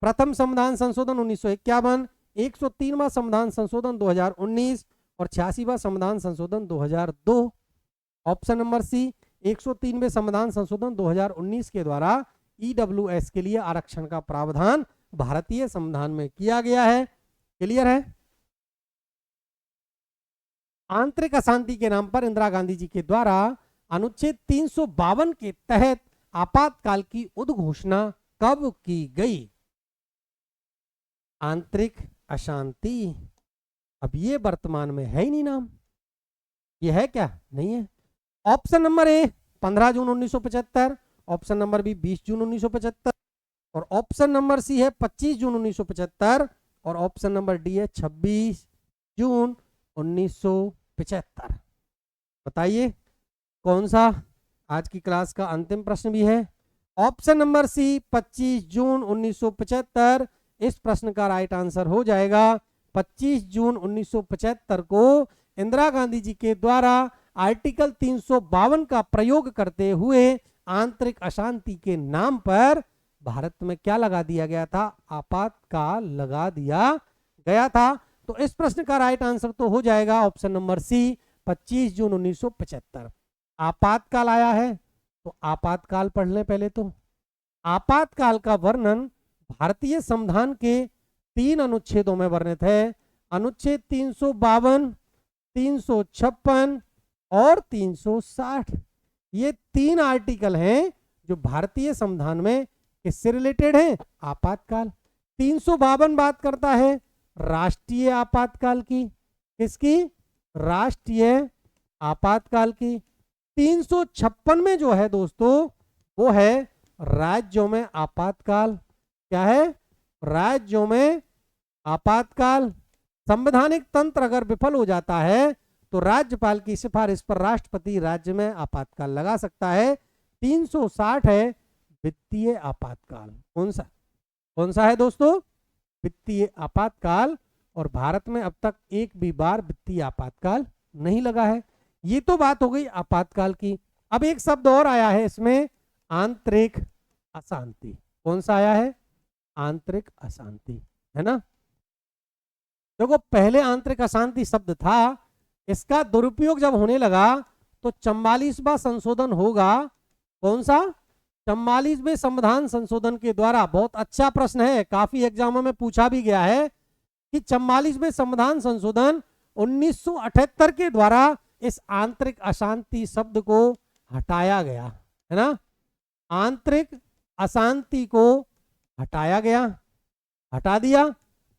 प्रथम संविधान संशोधन 1951, 103वां संविधान संशोधन 2019 और 86वां संविधान संशोधन 2002। ऑप्शन नंबर सी 103वें संविधान संशोधन 2019 के द्वारा EWS के लिए आरक्षण का प्रावधान भारतीय संविधान में किया गया है। क्लियर है। आंतरिक अशांति के नाम पर इंदिरा गांधी जी के द्वारा अनुच्छेद 352 के तहत आपातकाल की उद्घोषणा कब की गई। आंतरिक अशांति, अब ये वर्तमान में है ही नहीं नाम, ये है क्या, नहीं है। ऑप्शन नंबर ए 15 जून 1975, ऑप्शन नंबर बी 20 जून 1975 और ऑप्शन नंबर सी है 25 जून 1975 और ऑप्शन नंबर डी है 26 जून 1975। बताइए कौन सा। आज की क्लास का अंतिम प्रश्न भी है। ऑप्शन नंबर सी 25 जून 1975 इस प्रश्न का राइट आंसर हो जाएगा। 25 जून 1975 को इंदिरा गांधी जी के द्वारा आर्टिकल 352 का प्रयोग करते हुए आंतरिक अशांति के नाम पर भारत में क्या लगा दिया गया था, आपातकाल लगा दिया गया था। तो इस प्रश्न का राइट आंसर तो हो जाएगा ऑप्शन नंबर सी 25 जून 1975। आपातकाल आया है तो आपातकाल पढ़ लें पहले। तो आपातकाल का वर्णन भारतीय संविधान के 3 अनुच्छेदों में वर्णित है, अनुच्छेद 352, 356 और 360। ये 3 आर्टिकल हैं जो भारतीय संविधान में किससे रिलेटेड है, आपातकाल। 352 बात करता है राष्ट्रीय आपातकाल की, किसकी, राष्ट्रीय आपातकाल की। 356 में जो है दोस्तों वो है राज्यों में आपातकाल। क्या है, राज्यों में आपातकाल। संवैधानिक तंत्र अगर विफल हो जाता है तो राज्यपाल की सिफारिश पर राष्ट्रपति राज्य में आपातकाल लगा सकता है। 360 है वित्तीय आपातकाल। कौन सा है दोस्तों, वित्तीय आपातकाल। और भारत में अब तक एक भी बार वित्तीय आपातकाल नहीं लगा है। ये तो बात हो गई आपातकाल की। अब एक शब्द और आया है इसमें, आंतरिक अशांति। कौन सा आया है, आंतरिक अशांति, है ना। देखो पहले आंतरिक अशांति शब्द था, इसका दुरुपयोग जब होने लगा तो 44वां संशोधन होगा। कौन सा? 44वें संविधान संशोधन के द्वारा। बहुत अच्छा प्रश्न है, काफी एग्जामों में पूछा भी गया है कि 44वें संविधान संशोधन 1978 के द्वारा इस आंतरिक अशांति शब्द को हटाया गया, है ना। आंतरिक अशांति को हटाया गया, हटा दिया।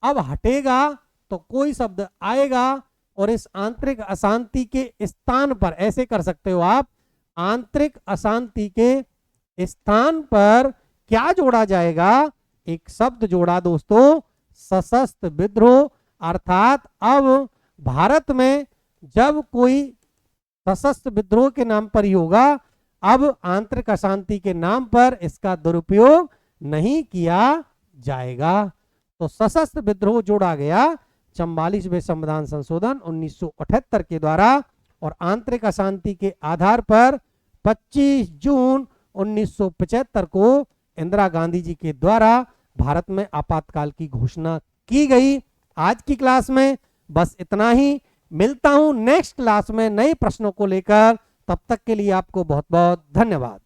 अब हटेगा तो कोई शब्द आएगा और इस आंतरिक अशांति के स्थान पर, ऐसे कर सकते हो आप, आंतरिक अशांति के स्थान पर क्या जोड़ा जाएगा? एक शब्द जोड़ा दोस्तों, सशस्त्र विद्रोह। अर्थात अब भारत में जब कोई सशस्त्र विद्रोह के नाम पर ही होगा, अब आंतरिक अशांति के नाम पर इसका दुरुपयोग नहीं किया जाएगा। तो सशस्त्र विद्रोह जोड़ा गया 44वें संविधान संशोधन 1978 के द्वारा, और आंतरिक अशांति के आधार पर 25 जून 1975 को इंदिरा गांधी जी के द्वारा भारत में आपातकाल की घोषणा की गई। आज की क्लास में बस इतना ही। मिलता हूं नेक्स्ट क्लास में नए प्रश्नों को लेकर। तब तक के लिए आपको बहुत बहुत धन्यवाद।